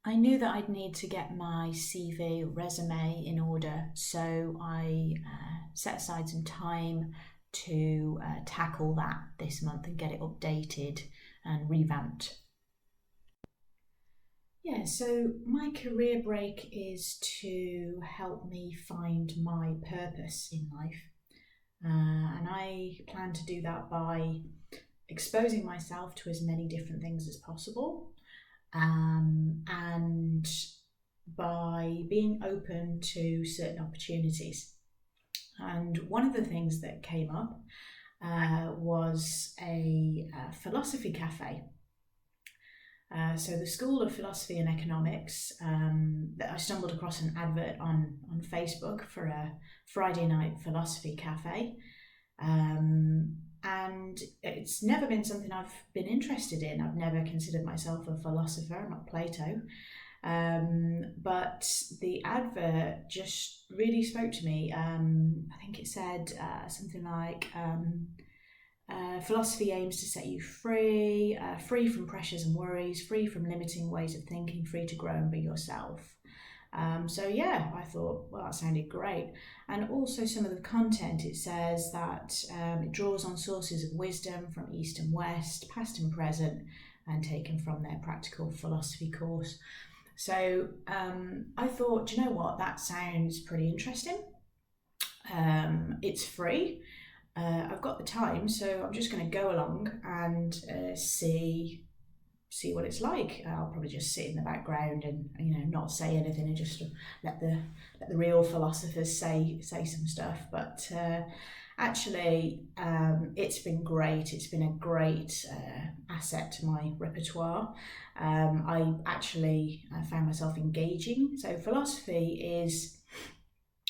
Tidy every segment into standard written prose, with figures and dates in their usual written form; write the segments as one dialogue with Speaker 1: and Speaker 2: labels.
Speaker 1: I knew that I'd need to get my CV resume in order, so I set aside some time to tackle that this month and get it updated and revamped. Yeah, so my career break is to help me find my purpose in life. And I plan to do that by exposing myself to as many different things as possible, and by being open to certain opportunities. And one of the things that came up was a philosophy cafe. So the School of Philosophy and Economics, that I stumbled across an advert on Facebook for a Friday night philosophy cafe. And it's never been something I've been interested in. I've never considered myself a philosopher. I'm not Plato. But the advert just really spoke to me. I think it said something like, philosophy aims to set you free, free from pressures and worries, free from limiting ways of thinking, free to grow and be yourself. So yeah, I thought, well, that sounded great. And also some of the content, it says that it draws on sources of wisdom from East and West, past and present, and taken from their practical philosophy course. So I thought, do you know what, that sounds pretty interesting. It's free. I've got the time, so I'm just going to go along and see what it's like. I'll probably just sit in the background and not say anything and just let the real philosophers say some stuff. But actually, it's been great. It's been a great asset to my repertoire. I actually found myself engaging. So philosophy is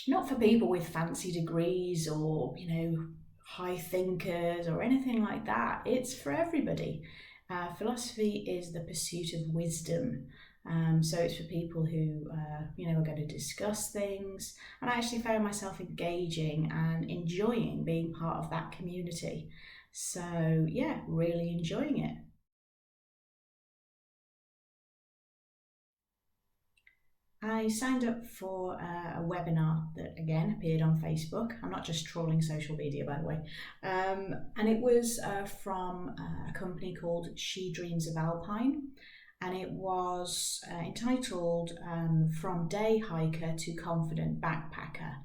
Speaker 1: not for people with fancy degrees or high thinkers or anything like that. It's for everybody. Philosophy is the pursuit of wisdom. So it's for people who, are going to discuss things. And I actually found myself engaging and enjoying being part of that community. So yeah, really enjoying it. I signed up for a webinar that again appeared on Facebook. I'm not just trolling social media, by the way. And it was from a company called She Dreams of Alpine. And it was entitled From Day Hiker to Confident Backpacker.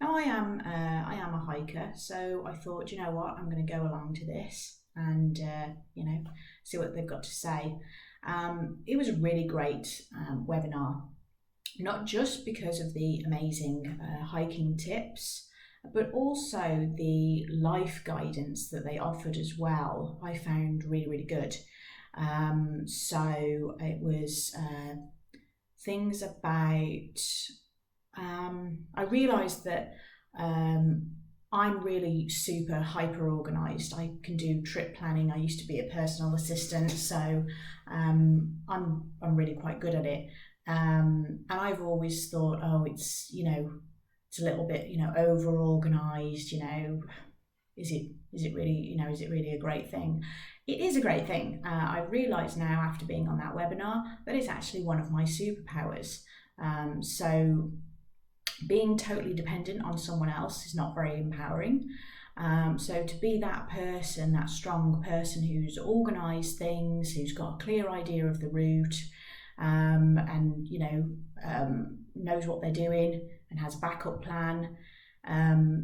Speaker 1: Now I am a hiker, so I thought, you know what, I'm going to go along to this and see what they've got to say. It was a really great webinar, not just because of the amazing hiking tips, but also the life guidance that they offered as well. I found really, really good. So it was things about, I realised that I'm really super hyper organised. I can do trip planning. I used to be a personal assistant, so I'm really quite good at it. And I've always thought, oh, it's a little bit, over organised. Is it really, is it really a great thing? It is a great thing. I've realised now after being on that webinar that it's actually one of my superpowers. So being totally dependent on someone else is not very empowering. So to be that person, that strong person who's organised things, who's got a clear idea of the route, and knows what they're doing and has a backup plan.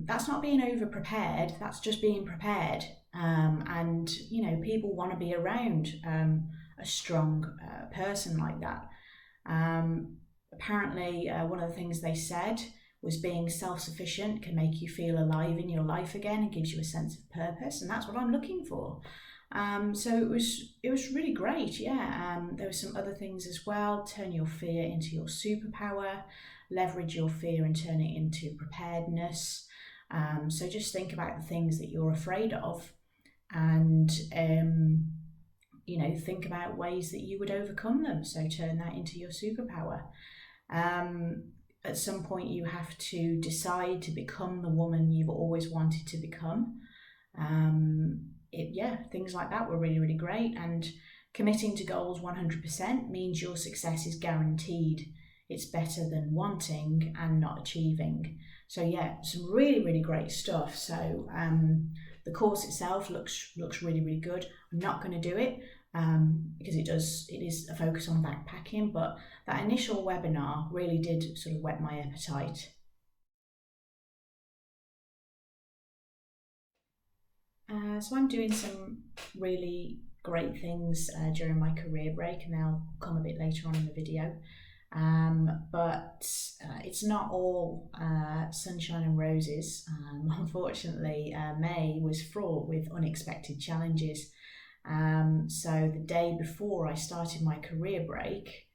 Speaker 1: That's not being over prepared, that's just being prepared. And people want to be around a strong person like that. Apparently, one of the things they said was being self-sufficient can make you feel alive in your life again and gives you a sense of purpose, and that's what I'm looking for. So it was really great. Yeah. There were some other things as well. Turn your fear into your superpower. Leverage your fear and turn it into preparedness. So just think about the things that you're afraid of, and think about ways that you would overcome them. So turn that into your superpower. At some point, you have to decide to become the woman you've always wanted to become. Things like that were really, really great. And Committing to goals 100% means your success is guaranteed. It's better than wanting and not achieving. So yeah, some really, really great stuff. So the course itself looks really, really good. I'm not going to do it because it is a focus on backpacking, but that initial webinar really did sort of whet my appetite. So I'm doing some really great things during my career break, and they'll come a bit later on in the video. But it's not all sunshine and roses. Unfortunately, May was fraught with unexpected challenges. So the day before I started my career break,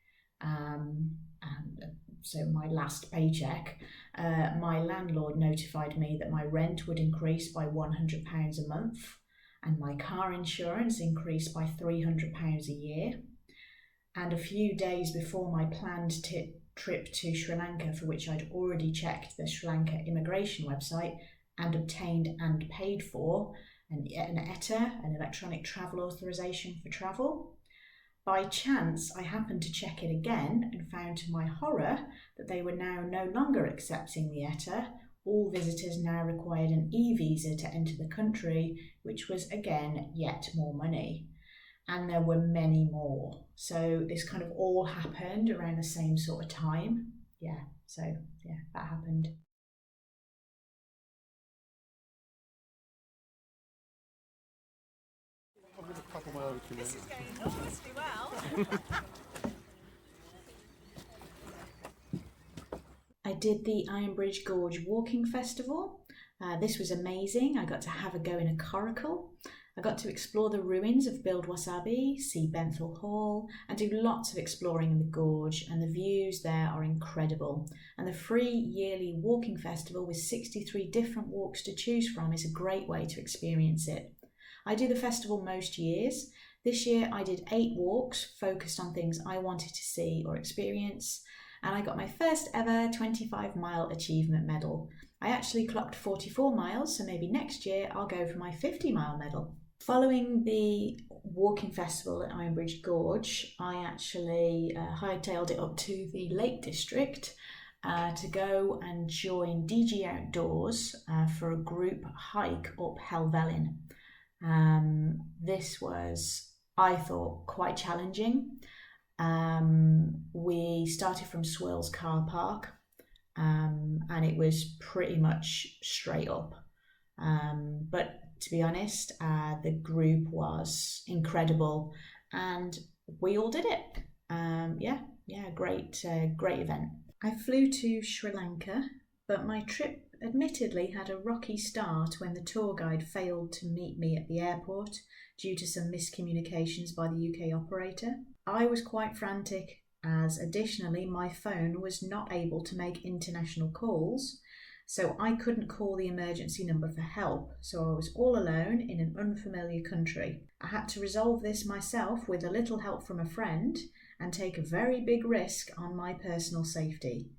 Speaker 1: so my last paycheck, my landlord notified me that my rent would increase by £100 a month and my car insurance increased by £300 a year. And a few days before my planned trip to Sri Lanka, for which I'd already checked the Sri Lanka immigration website and obtained and paid for an ETA, an electronic travel authorization for travel, by chance I happened to check it again and found to my horror that they were now no longer accepting the ETA. All visitors now required an e-visa to enter the country, which was again yet more money. And there were many more. So this kind of all happened around the same sort of time. So that happened.
Speaker 2: This is going enormously well.
Speaker 1: I did the Ironbridge Gorge Walking Festival. This was amazing. I got to have a go in a coracle. I got to explore the ruins of Build Wasabi, see Benthall Hall, and do lots of exploring in the gorge, and the views there are incredible. And the free yearly walking festival with 63 different walks to choose from is a great way to experience it. I do the festival most years. This year I did 8 walks focused on things I wanted to see or experience, and I got my first ever 25-mile achievement medal. I actually clocked 44 miles, so maybe next year I'll go for my 50-mile medal. Following the walking festival at Ironbridge Gorge, I actually hightailed it up to the Lake District to go and join DG Outdoors for a group hike up Helvellyn. This was, I thought, quite challenging. We started from Swirls car park and it was pretty much straight up. But to be honest, the group was incredible and we all did it. Great event. I flew to Sri Lanka, but my trip admittedly had a rocky start when the tour guide failed to meet me at the airport due to some miscommunications by the UK operator. I was quite frantic as additionally my phone was not able to make international calls, so I couldn't call the emergency number for help, so I was all alone in an unfamiliar country. I had to resolve this myself with a little help from a friend and take a very big risk on my personal safety.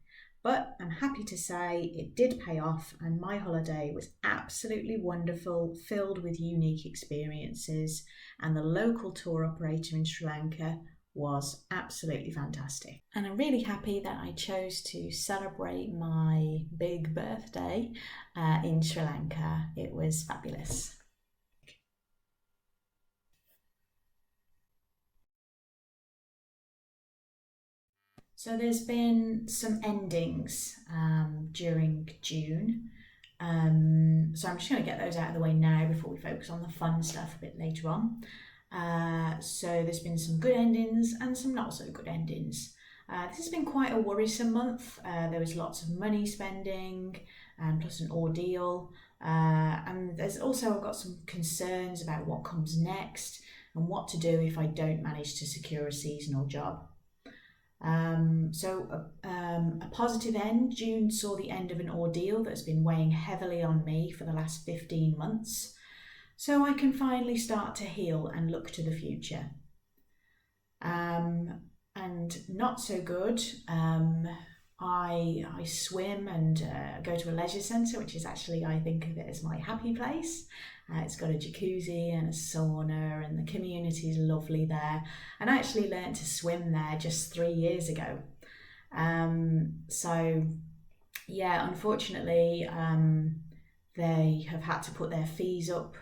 Speaker 1: But I'm happy to say it did pay off and my holiday was absolutely wonderful, filled with unique experiences, and the local tour operator in Sri Lanka was absolutely fantastic. And I'm really happy that I chose to celebrate my big birthday in Sri Lanka. It was fabulous. So there's been some endings during June. So I'm just going to get those out of the way now before we focus on the fun stuff a bit later on. So there's been some good endings and some not so good endings. This has been quite a worrisome month. There was lots of money spending plus an ordeal. And there's also I've got some concerns about what comes next and what to do if I don't manage to secure a seasonal job. A positive end. June saw the end of an ordeal that's been weighing heavily on me for the last 15 months. So I can finally start to heal and look to the future. And not so good. I swim and go to a leisure centre, which is actually, I think of it as my happy place. It's got a jacuzzi and a sauna, and the community is lovely there. And I actually learned to swim there just 3 years ago. So yeah, unfortunately, they have had to put their fees up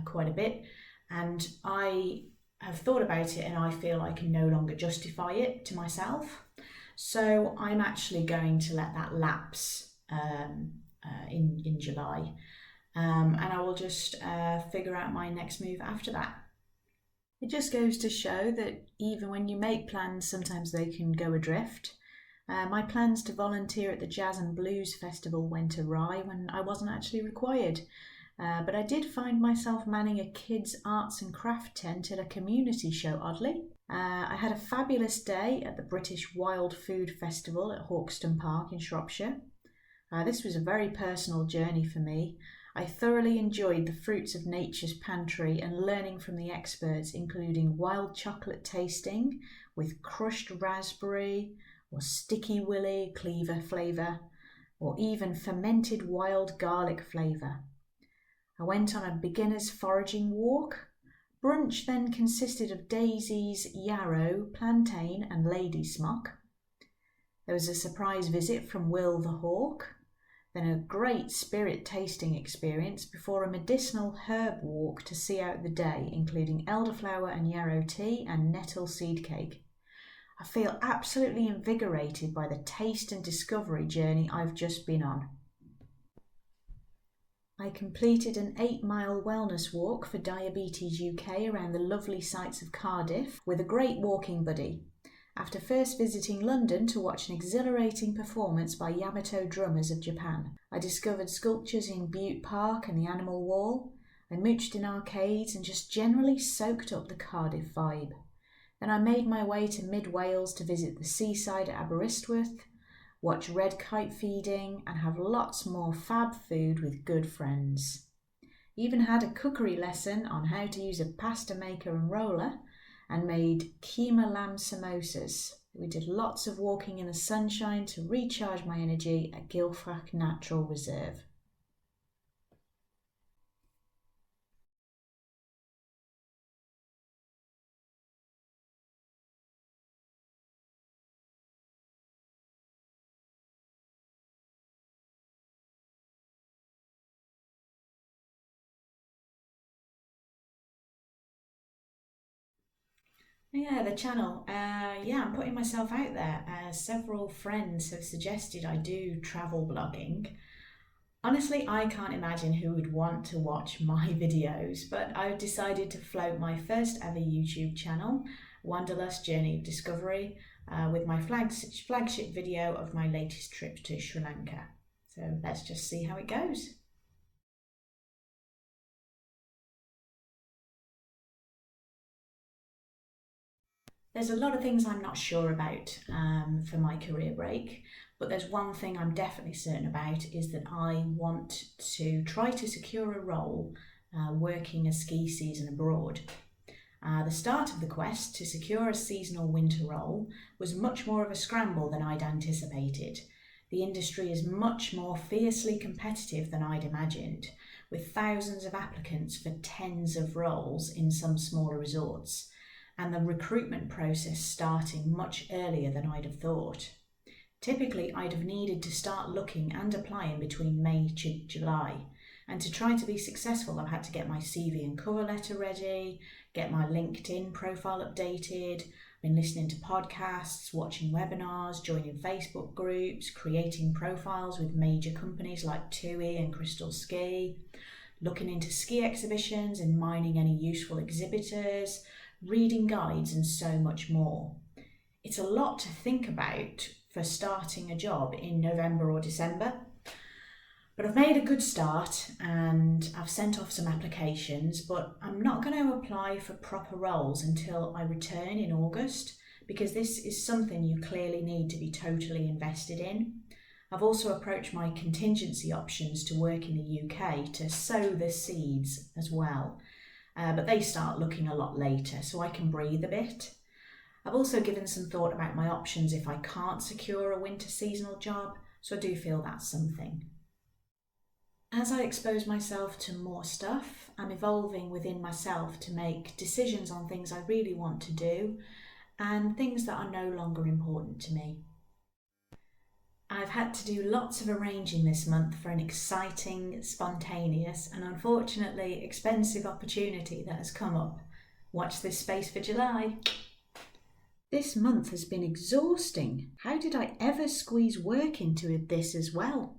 Speaker 1: quite a bit, and I have thought about it, and I feel I can no longer justify it to myself. So I'm actually going to let that lapse in July, and I will just figure out my next move after that. It just goes to show that even when you make plans, sometimes they can go adrift. My plans to volunteer at the Jazz and Blues Festival went awry when I wasn't actually required. But I did find myself manning a kids' arts and craft tent at a community show, oddly. I had a fabulous day at the British Wild Food Festival at Hawkston Park in Shropshire. This was a very personal journey for me. I thoroughly enjoyed the fruits of nature's pantry and learning from the experts, including wild chocolate tasting with crushed raspberry or sticky willy cleaver flavour, or even fermented wild garlic flavour. I went on a beginner's foraging walk. Brunch then consisted of daisies, yarrow, plantain and lady smock. There was a surprise visit from Will the Hawk, then a great spirit tasting experience before a medicinal herb walk to see out the day, including elderflower and yarrow tea and nettle seed cake. I feel absolutely invigorated by the taste and discovery journey I've just been on. I completed an 8-mile wellness walk for Diabetes UK around the lovely sights of Cardiff with a great walking buddy, after first visiting London to watch an exhilarating performance by Yamato drummers of Japan. I discovered sculptures in Butte Park and the Animal Wall. I mooched in arcades and just generally soaked up the Cardiff vibe. Then I made my way to mid Wales to visit the seaside at Aberystwyth, watch red kite feeding and have lots more fab food with good friends. Even had a cookery lesson on how to use a pasta maker and roller and made keema lamb samosas. We did lots of walking in the sunshine to recharge my energy at Gilfrach Natural Reserve. Yeah, the channel. Yeah, I'm putting myself out there. Several friends have suggested I do travel blogging. Honestly, I can't imagine who would want to watch my videos, but I've decided to float my first ever YouTube channel, Wanderlust Journey of Discovery, with my flagship video of my latest trip to Sri Lanka. So let's just see how it goes. There's a lot of things I'm not sure about for my career break, but there's one thing I'm definitely certain about is that I want to try to secure a role working a ski season abroad. The start of the quest to secure a seasonal winter role was much more of a scramble than I'd anticipated. The industry is much more fiercely competitive than I'd imagined, with thousands of applicants for tens of roles in some smaller resorts, and the recruitment process starting much earlier than I'd have thought. Typically, I'd have needed to start looking and applying between May to July, and to try to be successful, I've had to get my CV and cover letter ready, get my LinkedIn profile updated, been listening to podcasts, watching webinars, joining Facebook groups, creating profiles with major companies like TUI and Crystal Ski, looking into ski exhibitions and mining any useful exhibitors, reading guides and so much more. It's a lot to think about for starting a job in November or December, but I've made a good start and I've sent off some applications, but I'm not going to apply for proper roles until I return in August, because this is something you clearly need to be totally invested in. I've also approached my contingency options to work in the UK to sow the seeds as well. But they start looking a lot later, so I can breathe a bit. I've also given some thought about my options if I can't secure a winter seasonal job, so I do feel that's something. As I expose myself to more stuff, I'm evolving within myself to make decisions on things I really want to do and things that are no longer important to me. I've had to do lots of arranging this month for an exciting, spontaneous, and unfortunately expensive opportunity that has come up. Watch this space for July. This month has been exhausting. How did I ever squeeze work into this as well?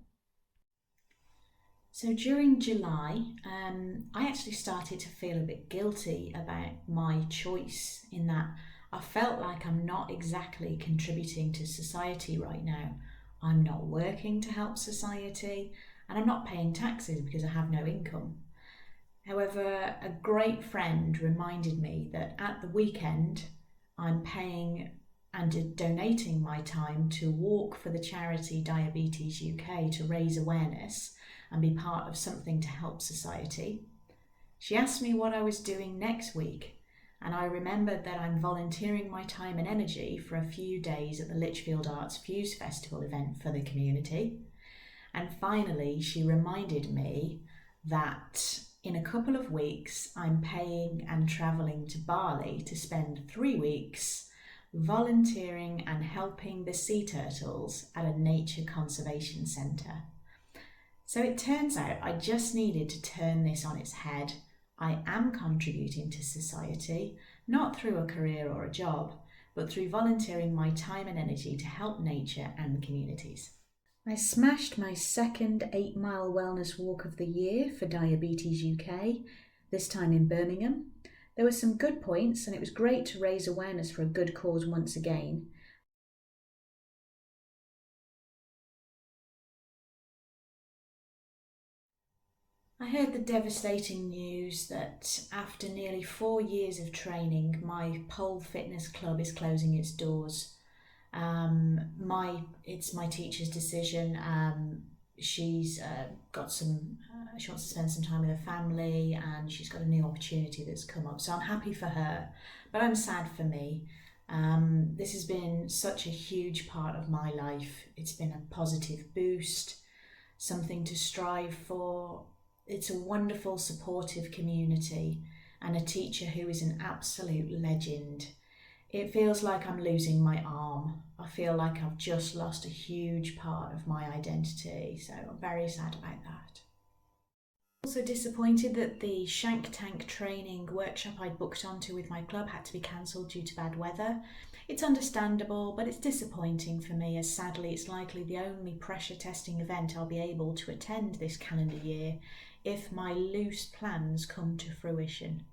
Speaker 1: So during July, I actually started to feel a bit guilty about my choice in that I felt like I'm not exactly contributing to society right now. I'm not working to help society and I'm not paying taxes because I have no income. However, a great friend reminded me that at the weekend I'm paying and donating my time to walk for the charity Diabetes UK to raise awareness and be part of something to help society. She asked me what I was doing next week, and I remembered that I'm volunteering my time and energy for a few days at the Lichfield Arts Fuse Festival event for the community. And finally, she reminded me that in a couple of weeks, I'm paying and travelling to Bali to spend 3 weeks volunteering and helping the sea turtles at a nature conservation centre. So it turns out I just needed to turn this on its head. I am contributing to society, not through a career or a job, but through volunteering my time and energy to help nature and communities. I smashed my second 8-mile wellness walk of the year for Diabetes UK, this time in Birmingham. There were some good points and it was great to raise awareness for a good cause once again. I heard the devastating news that after nearly 4 years of training, my pole fitness club is closing its doors. It's my teacher's decision. She's got some. She wants to spend some time with her family, and she's got a new opportunity that's come up. So I'm happy for her, but I'm sad for me. This has been such a huge part of my life. It's been a positive boost, something to strive for. It's a wonderful, supportive community, and a teacher who is an absolute legend. It feels like I'm losing my arm. I feel like I've just lost a huge part of my identity, so I'm very sad about that. Also disappointed that the shank tank training workshop I'd booked onto with my club had to be cancelled due to bad weather. It's understandable, but it's disappointing for me as sadly it's likely the only pressure testing event I'll be able to attend this calendar year if my loose plans come to fruition.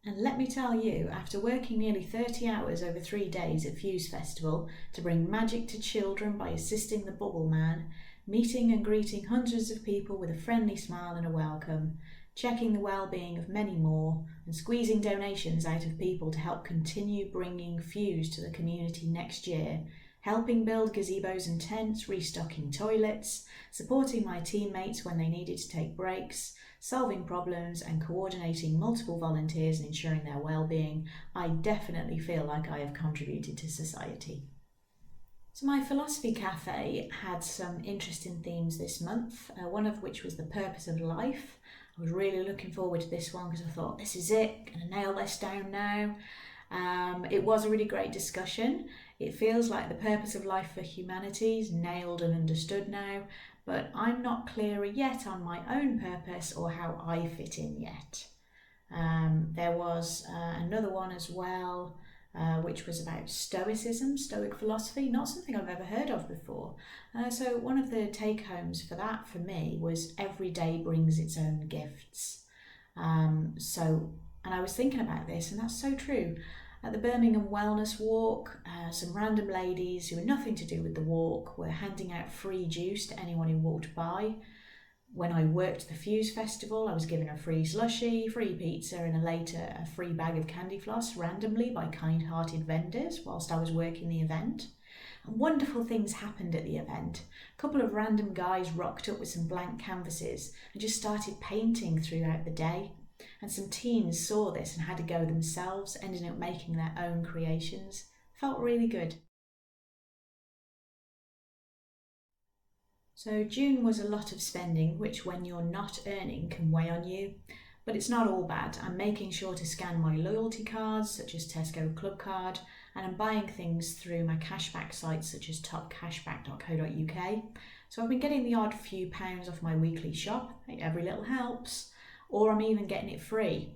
Speaker 1: And let me tell you, after working nearly 30 hours over 3 days at Fuse Festival to bring magic to children by assisting the Bubble Man, meeting and greeting hundreds of people with a friendly smile and a welcome, checking the well-being of many more, and squeezing donations out of people to help continue bringing Fuse to the community next year, helping build gazebos and tents, restocking toilets, supporting my teammates when they needed to take breaks, solving problems and coordinating multiple volunteers and ensuring their well-being, I definitely feel like I have contributed to society. So my philosophy cafe had some interesting themes this month, one of which was the purpose of life. I was really looking forward to this one because I thought, this is it, I'm going to nail this down now. It was a really great discussion. It feels like the purpose of life for humanity is nailed and understood now, but I'm not clearer yet on my own purpose or how I fit in yet. There was another one as well, which was about Stoicism, Stoic philosophy, not something I've ever heard of before. So one of the take-homes for that for me was every day brings its own gifts. And I was thinking about this, and that's so true. At the Birmingham Wellness Walk, some random ladies who had nothing to do with the walk were handing out free juice to anyone who walked by. When I worked the Fuse Festival, I was given a free slushie, free pizza, and later a free bag of candy floss randomly by kind-hearted vendors whilst I was working the event. And wonderful things happened at the event. A couple of random guys rocked up with some blank canvases and just started painting throughout the day. And some teens saw this and had a go themselves, ending up making their own creations. Felt really good. So June was a lot of spending, which when you're not earning can weigh on you. But it's not all bad. I'm making sure to scan my loyalty cards, such as Tesco Club Card, and I'm buying things through my cashback sites, such as topcashback.co.uk. So I've been getting the odd few pounds off my weekly shop. Every little helps. Or I'm even getting it free.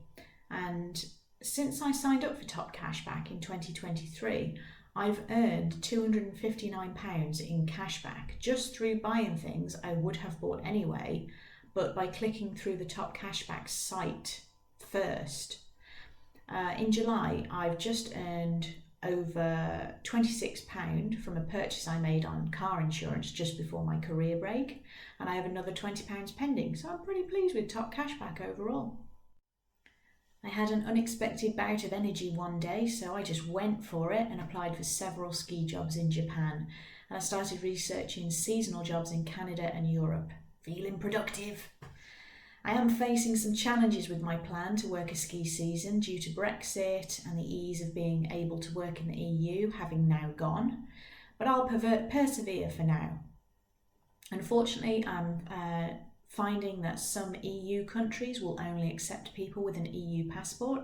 Speaker 1: And since I signed up for Top Cashback in 2023, I've earned £259 in cashback just through buying things I would have bought anyway, but by clicking through the Top Cashback site first. In July, I've just earned over £26 from a purchase I made on car insurance just before my career break, and I have another £20 pending, so I'm pretty pleased with Top Cashback overall. I had an unexpected bout of energy one day, so I just went for it and applied for several ski jobs in Japan, and I started researching seasonal jobs in Canada and Europe. Feeling productive. I am facing some challenges with my plan to work a ski season due to Brexit and the ease of being able to work in the EU having now gone, but I'll persevere for now. Unfortunately, I'm finding that some EU countries will only accept people with an EU passport,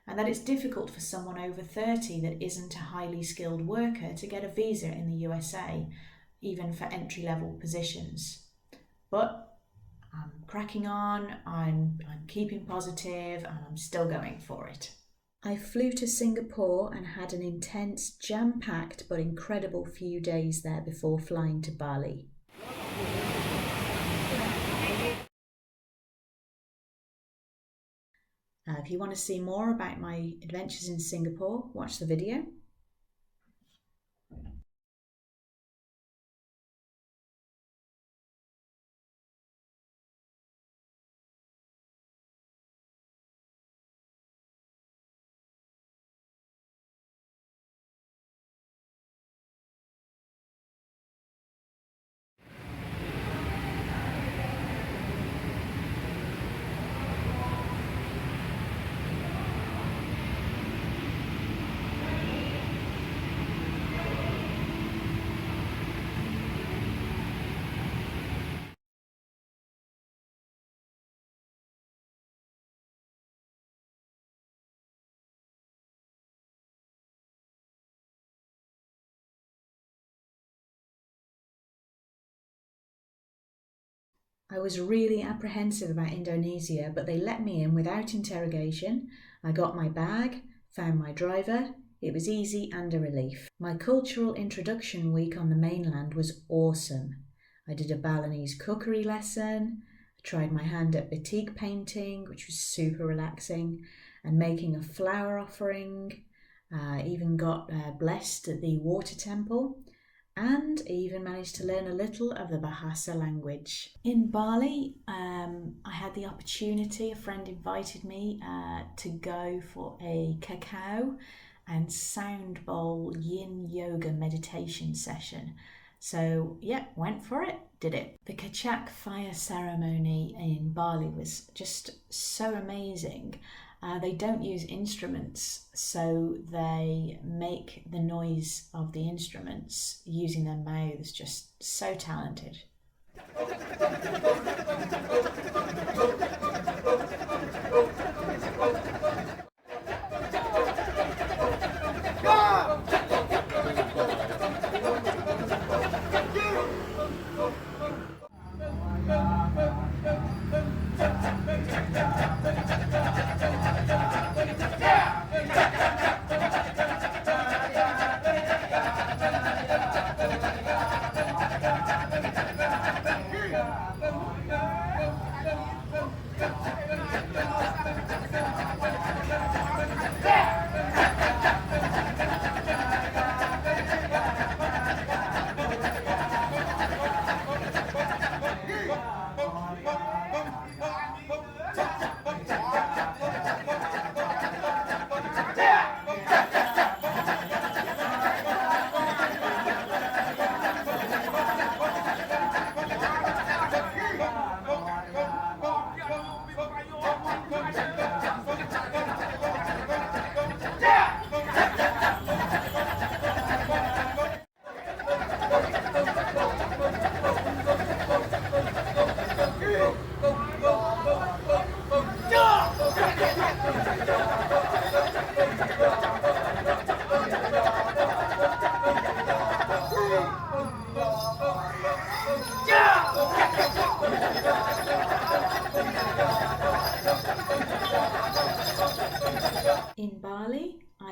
Speaker 1: and that it's difficult for someone over 30 that isn't a highly skilled worker to get a visa in the USA, even for entry-level positions. But I'm cracking on, I'm keeping positive, and I'm still going for it. I flew to Singapore and had an intense, jam-packed but incredible few days there before flying to Bali. If you want to see more about my adventures in Singapore, watch the video. I was really apprehensive about Indonesia, but they let me in without interrogation. I got my bag, found my driver. It was easy and a relief. My cultural introduction week on the mainland was awesome. I did a Balinese cookery lesson, I tried my hand at batik painting, which was super relaxing, and making a flower offering. Even got blessed at the water temple, and even managed to learn a little of the Bahasa language. In Bali, I had the opportunity, a friend invited me to go for a cacao and sound bowl yin yoga meditation session. So yeah, went for it, did it. The Kecak fire ceremony in Bali was just so amazing. They don't use instruments, so they make the noise of the instruments using their mouths. Just so talented.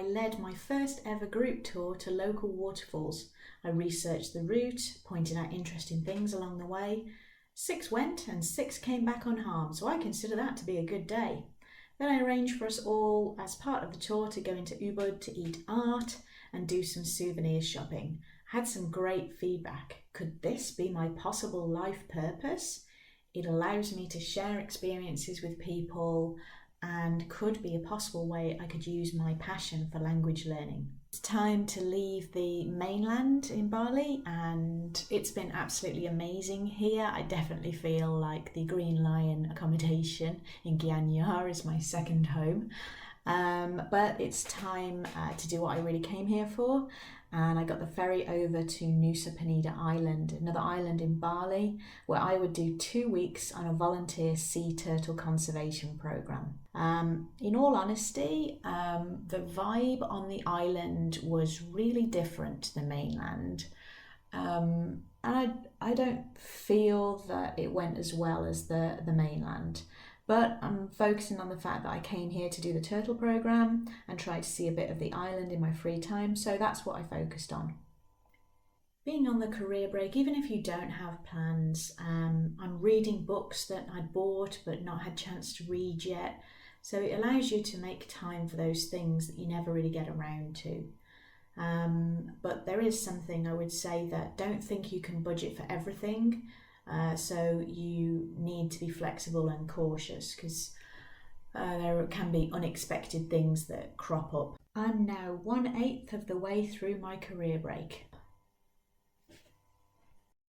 Speaker 1: led my first ever group tour to local waterfalls. I researched the route, pointed out interesting things along the way. 6 went and 6 came back unharmed, so I consider that to be a good day. Then I arranged for us all, as part of the tour, to go into Ubud to eat art and do some souvenir shopping. I had some great feedback. Could this be my possible life purpose? It allows me to share experiences with people and could be a possible way I could use my passion for language learning. It's time to leave the mainland in Bali, and it's been absolutely amazing here. I definitely feel like the Green Lion accommodation in Gianyar is my second home. But it's time to do what I really came here for, and I got the ferry over to Nusa Penida Island, another island in Bali, where I would do 2 weeks on a volunteer sea turtle conservation program. In all honesty, the vibe on the island was really different to the mainland, and I don't feel that it went as well as the mainland. But I'm focusing on the fact that I came here to do the turtle program and try to see a bit of the island in my free time, so that's what I focused on. Being on the career break, even if you don't have plans, I'm reading books that I'd bought but not had a chance to read yet, so it allows you to make time for those things that you never really get around to. But there is something I would say, that don't think you can budget for everything. So you need to be flexible and cautious, because there can be unexpected things that crop up. I'm now 1/8 of the way through my career break.